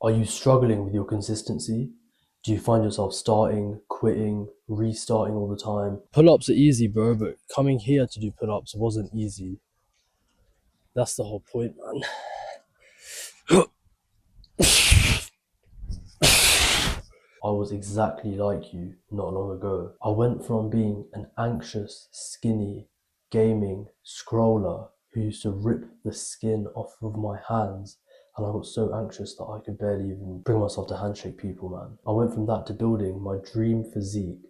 Are you struggling with your consistency? Do you find yourself starting, quitting, restarting all the time? Pull-ups are easy, bro, but coming here to do pull-ups wasn't easy. That's the whole point, man. I was exactly like you not long ago. I went from being an anxious, skinny, gaming scroller who used to rip the skin off of my hands, and I got so anxious that I could barely even bring myself to handshake people, man. I went from that to building my dream physique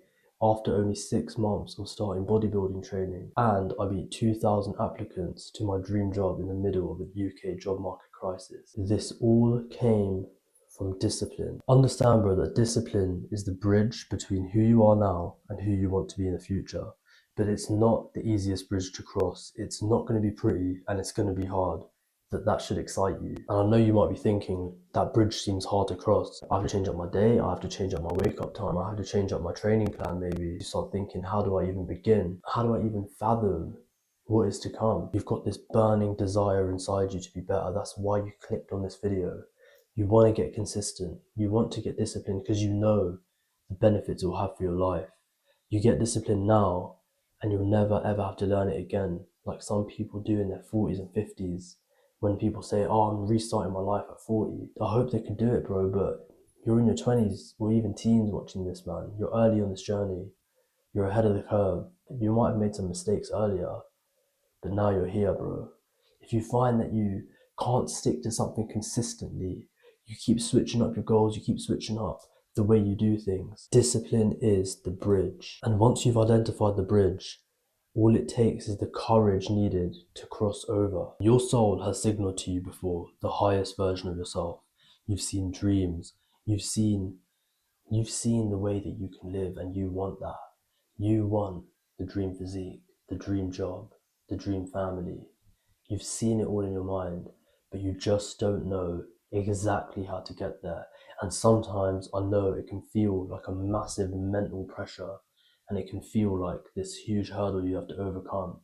after only 6 months of starting bodybuilding training, and I beat 2,000 applicants to my dream job in the middle of a UK job market crisis. This all came from discipline. Understand, bro, that discipline is the bridge between who you are now and who you want to be in the future. But it's not the easiest bridge to cross. It's not going to be pretty and it's going to be hard. That should excite you. And I know you might be thinking, that bridge seems hard to cross. I have to change up my day, I have to change up my wake up time, I have to change up my training plan maybe. You start thinking, how do I even begin? How do I even fathom what is to come? You've got this burning desire inside you to be better. That's why you clicked on this video. You want to get consistent. You want to get disciplined because you know the benefits it will have for your life. You get disciplined now and you'll never ever have to learn it again, like some people do in their 40s and 50s. When people say, oh, I'm restarting my life at 40. I hope they can do it, bro, but you're in your 20s or even teens watching this, man. You're early on this journey. You're ahead of the curve. You might have made some mistakes earlier, but now you're here, bro. If you find that you can't stick to something consistently, you keep switching up your goals, you keep switching up the way you do things. Discipline is the bridge. And once you've identified the bridge, all it takes is the courage needed to cross over. Your soul has signaled to you before the highest version of yourself. You've seen dreams. You've seen the way that you can live, and you want that. You want the dream physique, the dream job, the dream family. You've seen it all in your mind, but you just don't know exactly how to get there. And sometimes I know it can feel like a massive mental pressure, and it can feel like this huge hurdle you have to overcome.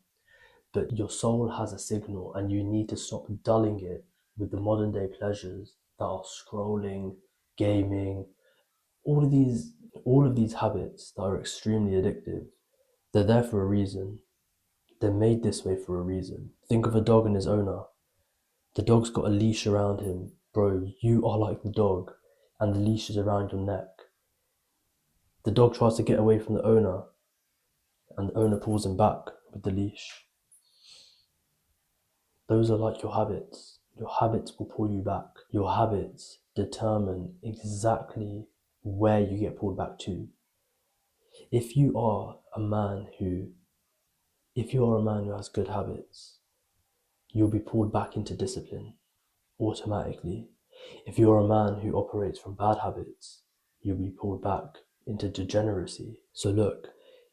But your soul has a signal, and you need to stop dulling it with the modern day pleasures that are scrolling, gaming, all of these all of these habits that are extremely addictive. They're there for a reason. They're made this way for a reason. Think of a dog and his owner. The dog's got a leash around him. Bro, you are like the dog, and the leash is around your neck. The dog tries to get away from the owner, and the owner pulls him back with the leash. Those are like your habits. Your habits will pull you back. Your habits determine exactly where you get pulled back to. If you are a man who has good habits, you'll be pulled back into discipline automatically. If you're a man who operates from bad habits, you'll be pulled back into degeneracy. So look,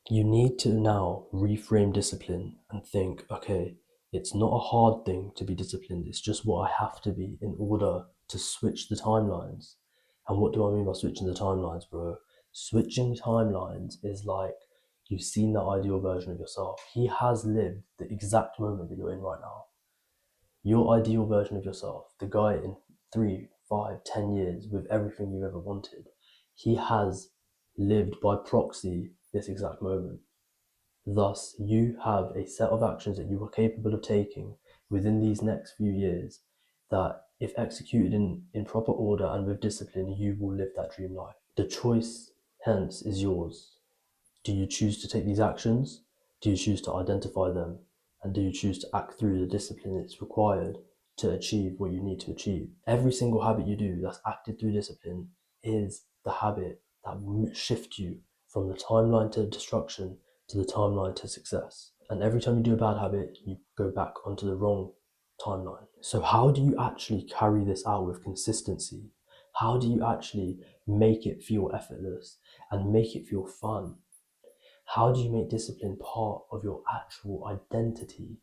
you need to now reframe discipline and think, okay, it's not a hard thing to be disciplined, it's just what I have to be in order to switch the timelines. And what do I mean by switching the timelines, bro? Switching timelines is like you've seen the ideal version of yourself. He has lived the exact moment that you're in right now. Your ideal version of yourself, the guy in 3, 5, 10 years with everything you ever wanted, he has lived by proxy this exact moment. Thus, you have a set of actions that you are capable of taking within these next few years that, if executed in proper order and with discipline, you will live that dream life. The choice, hence, is yours. Do you choose to take these actions? Do you choose to identify them? And do you choose to act through the discipline that's required to achieve what you need to achieve? Every single habit you do that's acted through discipline is the habit that will shift you from the timeline to destruction to the timeline to success. And every time you do a bad habit, you go back onto the wrong timeline. So how do you actually carry this out with consistency? How do you actually make it feel effortless and make it feel fun? How do you make discipline part of your actual identity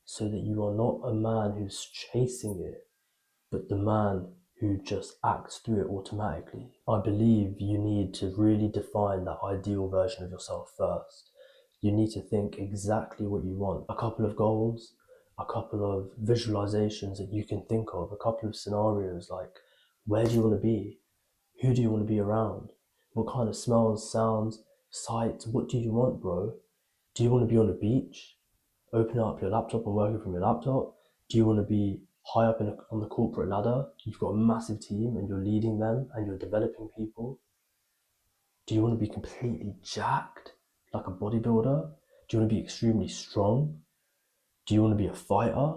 so that you are not a man who's chasing it, but the man who just acts through it automatically? I believe you need to really define that ideal version of yourself first. You need to think exactly what you want. A couple of goals, a couple of visualizations that you can think of, a couple of scenarios like, Where do you want to be? Who do you want to be around? What kind of smells, sounds, sights? What do you want, bro? Do you want to be on the beach, opening up your laptop and working from your laptop? Do you want to be high up on the corporate ladder? You've got a massive team and you're leading them and you're developing people. Do you want to be completely jacked, like a bodybuilder? Do you want to be extremely strong? Do you want to be a fighter?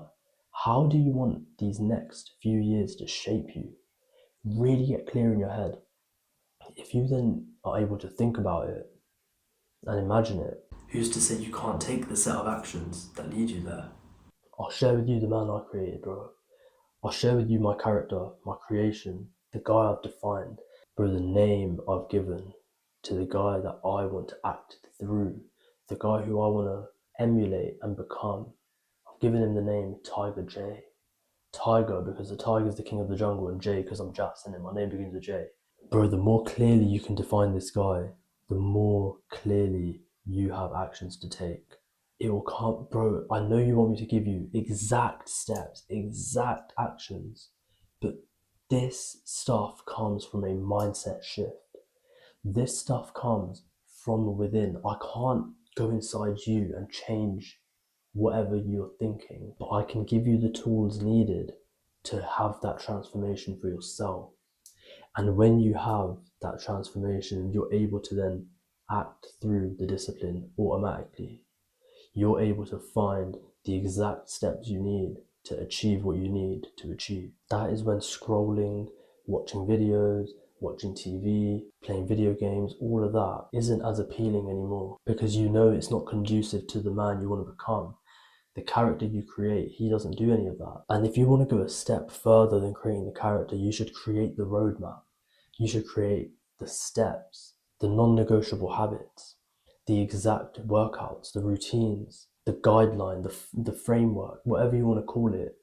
How do you want these next few years to shape you? Really get clear in your head. If you then are able to think about it and imagine it, who's to say you can't take the set of actions that lead you there? I'll share with you the man I created, bro. I'll share with you my character, my creation, the guy I've defined, bro, the name I've given to the guy that I want to act through, the guy who I want to emulate and become. I've given him the name Tiger J. Tiger because the tiger is the king of the jungle, and J because I'm Jackson and my name begins with J. Bro, the more clearly you can define this guy, the more clearly you have actions to take. It will come, bro. I know you want me to give you exact steps, exact actions, but this stuff comes from a mindset shift. This stuff comes from within. I can't go inside you and change whatever you're thinking, but I can give you the tools needed to have that transformation for yourself. And when you have that transformation, you're able to then act through the discipline automatically. You're able to find the exact steps you need to achieve what you need to achieve. That is when scrolling, watching videos, watching TV, playing video games, all of that isn't as appealing anymore because you know it's not conducive to the man you want to become. The character you create, he doesn't do any of that. And if you want to go a step further than creating the character, you should create the roadmap. You should create the steps, the non-negotiable habits, the exact workouts, the routines, the guideline, the framework, whatever you want to call it.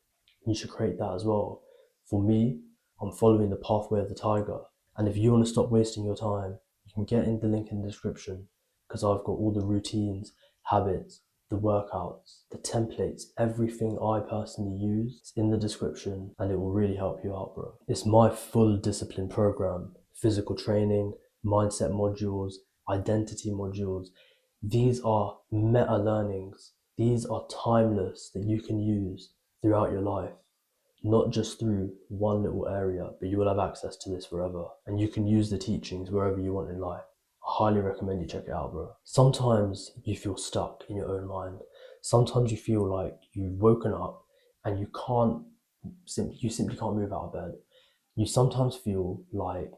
You should create that as well. For me, I'm following the pathway of the tiger. And if you want to stop wasting your time, you can get in the link in the description because I've got all the routines, habits, the workouts, the templates, everything I personally use is in the description and it will really help you out, bro. It's my full discipline program, physical training, mindset modules, identity modules. These are meta learnings. These are timeless that you can use throughout your life. Not just through one little area, but you will have access to this forever. And you can use the teachings wherever you want in life. I highly recommend you check it out, bro. Sometimes you feel stuck in your own mind. Sometimes you feel like you've woken up and you simply can't move out of bed. You sometimes feel like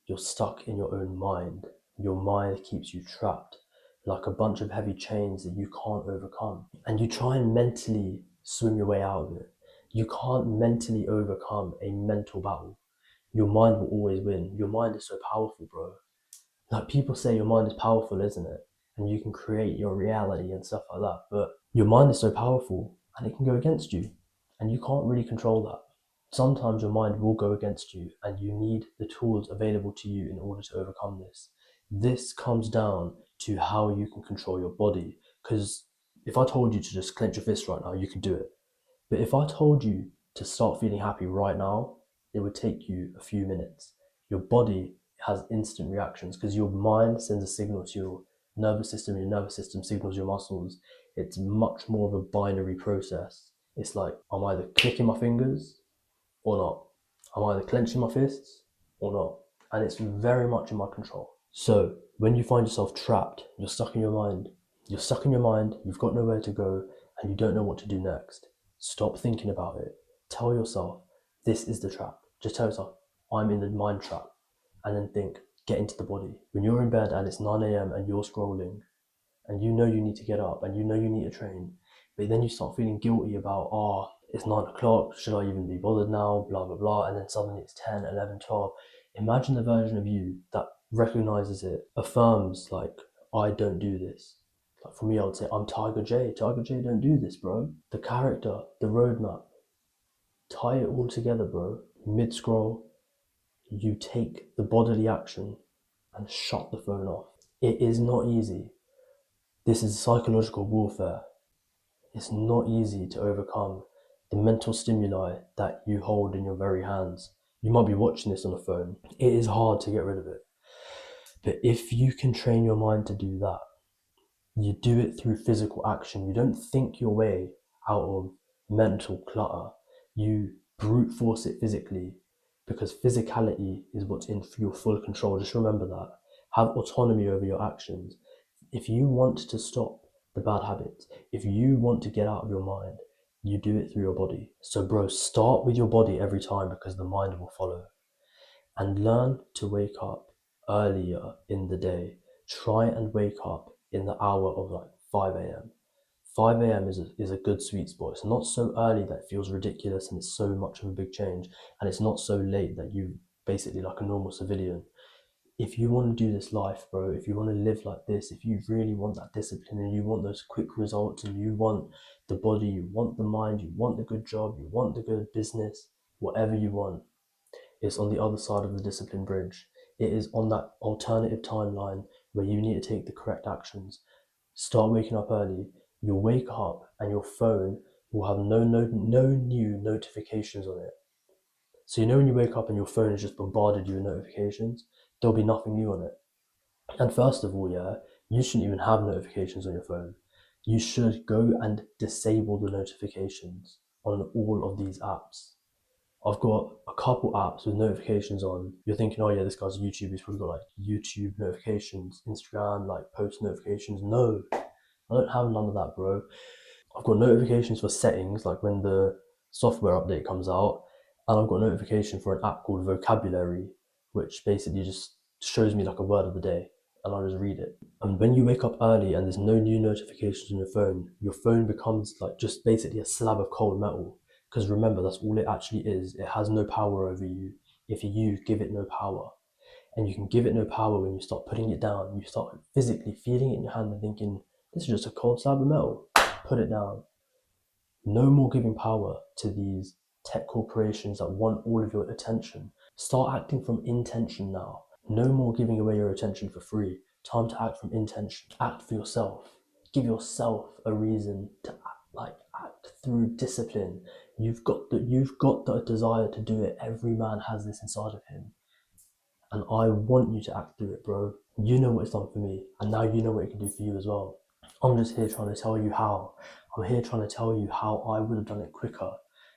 you're stuck in your own mind. Your mind keeps you trapped like a bunch of heavy chains that you can't overcome. And you try and mentally swim your way out of it. You can't mentally overcome a mental battle. Your mind will always win. Your mind is so powerful, bro. Like people say your mind is powerful, isn't it? And you can create your reality and stuff like that. But your mind is so powerful and it can go against you. And you can't really control that. Sometimes your mind will go against you and you need the tools available to you in order to overcome this. This comes down to how you can control your body. Because if I told you to just clench your fist right now, you could do it. But if I told you to start feeling happy right now, it would take you a few minutes. Your body has instant reactions because your mind sends a signal to your nervous system signals your muscles. It's much more of a binary process. It's like, I'm either clicking my fingers or not. I'm either clenching my fists or not. And it's very much in my control. So when you find yourself trapped, you're stuck in your mind, you've got nowhere to go, and you don't know what to do next. Stop thinking about it. Tell yourself, this is the trap. Just tell yourself, I'm in the mind trap. And then think, get into the body. When you're in bed and it's 9 a.m. and you're scrolling, and you know you need to get up and you know you need to train, but then you start feeling guilty about, it's 9 o'clock, should I even be bothered now, blah, blah, blah, and then suddenly it's 10, 11, 12. Imagine the version of you that recognizes it, affirms, like, I don't do this. Like for me, I would say, I'm Tiger J. Tiger J don't do this, bro. The character, the roadmap, tie it all together, bro. Mid-scroll, you take the bodily action and shut the phone off. It is not easy. This is psychological warfare. It's not easy to overcome the mental stimuli that you hold in your very hands. You might be watching this on a phone. It is hard to get rid of it. But if you can train your mind to do that, you do it through physical action. You don't think your way out of mental clutter. You brute force it physically, because physicality is what's in your full control. Just remember that. Have autonomy over your actions. If you want to stop the bad habits, if you want to get out of your mind, you do it through your body. So, bro, start with your body every time, because the mind will follow. And learn to wake up earlier in the day. Try and wake up in the hour of like 5 a.m. 5 a.m. is a good sweet spot. It's not so early that it feels ridiculous and it's so much of a big change, and it's not so late that you basically like a normal civilian. If you want to do this life, bro, if you want to live like this, if you really want that discipline and you want those quick results and you want the body, you want the mind, you want the good job, you want the good business, whatever you want, it's on the other side of the discipline bridge. It is on that alternative timeline where you need to take the correct actions. Start waking up early. You'll wake up and your phone will have no new notifications on it. So you know when you wake up and your phone has just bombarded you with notifications, there'll be nothing new on it. And first of all, yeah, you shouldn't even have notifications on your phone. You should go and disable the notifications on all of these apps. I've got a couple apps with notifications on. You're thinking, oh yeah, this guy's YouTube, he's probably got like YouTube notifications, Instagram, like post notifications. No, I don't have none of that, bro. I've got notifications for settings, like when the software update comes out, and I've got a notification for an app called Vocabulary, which basically just shows me like a word of the day, and I'll just read it. And when you wake up early and there's no new notifications on your phone becomes like just basically a slab of cold metal. Because remember, that's all it actually is. It has no power over you if you give it no power. And you can give it no power when you start putting it down. You start physically feeling it in your hand and thinking, this is just a cold slab of metal. Put it down. No more giving power to these tech corporations that want all of your attention. Start acting from intention now. No more giving away your attention for free. Time to act from intention. Act for yourself. Give yourself a reason to act through discipline. You've got the desire to do it. Every man has this inside of him. And I want you to act through it, bro. You know what it's done for me, and now you know what it can do for you as well. I'm just here trying to tell you how. I'm here trying to tell you how I would have done it quicker.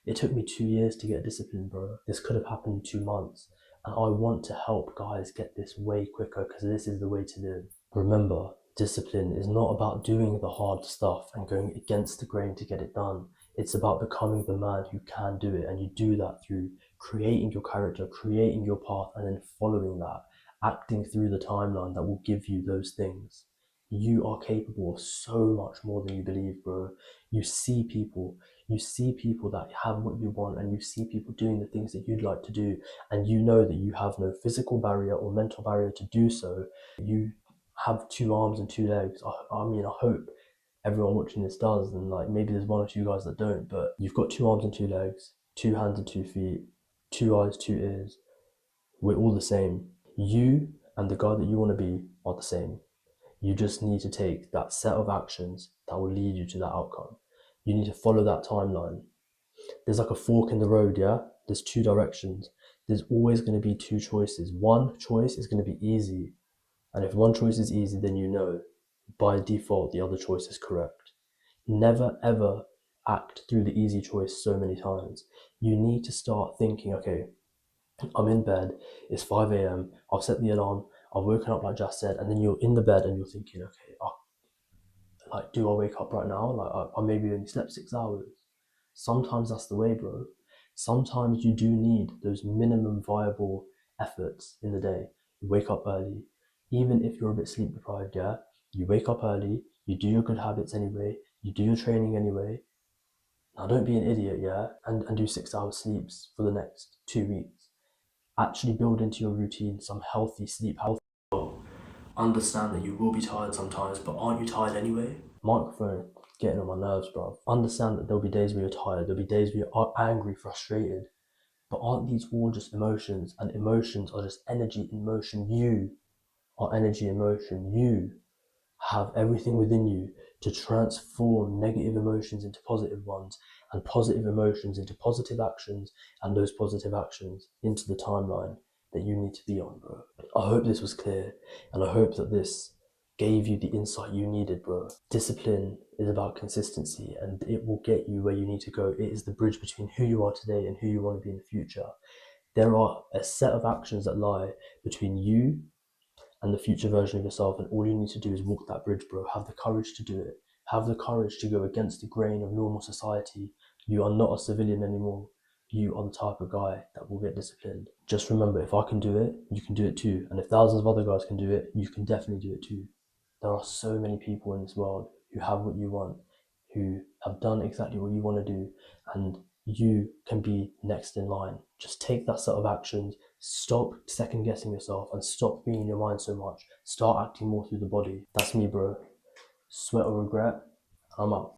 It took me 2 years to get disciplined, bro. This could have happened in 2 months. And I want to help guys get this way quicker, because this is the way to live. Remember, discipline is not about doing the hard stuff and going against the grain to get it done. It's about becoming the man who can do it, and you do that through creating your character, creating your path, and then following that, acting through the timeline that will give you those things. You are capable of so much more than you believe, bro. You see people that have what you want, and you see people doing the things that you'd like to do, and you know that you have no physical barrier or mental barrier to do so. You have 2 arms and 2 legs. I mean, I hope everyone watching this does, and like maybe there's one or two guys that don't, but you've got 2 arms and 2 legs, 2 hands and 2 feet, 2 eyes, 2 ears. We're all the same. You and the guy that you want to be are the same. You just need to take that set of actions that will lead you to that outcome. You need to follow that timeline. There's like a fork in the road, yeah? There's 2 directions. There's always going to be 2 choices. One choice is going to be easy. And if one choice is easy, then you know by default the other choice is correct. Never ever act through the easy choice so many times. You need to start thinking, okay, I'm in bed, it's 5 a.m., I've set the alarm, I've woken up like Jess said, and then you're in the bed and you're thinking, okay, do I wake up right now? I maybe only slept 6 hours. Sometimes that's the way, bro. Sometimes you do need those minimum viable efforts in the day. You wake up early, even if you're a bit sleep deprived, yeah? You wake up early, you do your good habits anyway, you do your training anyway. Now don't be an idiot, yeah? And do 6 hour sleeps for the next 2 weeks. Actually build into your routine some healthy sleep. Understand that you will be tired sometimes, but aren't you tired anyway? Microphone getting on my nerves, bro. Understand that there'll be days where you're tired, there'll be days where you're angry, frustrated, but aren't these all just emotions? And emotions are just energy in motion. You are energy in motion. You have everything within you to transform negative emotions into positive ones and positive emotions into positive actions, and those positive actions into the timeline that you need to be on, bro. I hope this was clear, and I hope that this gave you the insight you needed, bro. Discipline is about consistency, and it will get you where you need to go. It is the bridge between who you are today and who you want to be in the future. There are a set of actions that lie between you and the future version of yourself, and all you need to do is walk that bridge, bro. Have the courage to do it. Have the courage to go against the grain of normal society. You are not a civilian anymore. You are the type of guy that will get disciplined. Just remember, if I can do it, you can do it too. And if thousands of other guys can do it, you can definitely do it too. There are so many people in this world who have what you want, who have done exactly what you want to do, and you can be next in line. Just take that set of actions. Stop second guessing yourself and stop being in your mind so much. Start acting more through the body. That's me, bro. Sweat or regret. I'm out.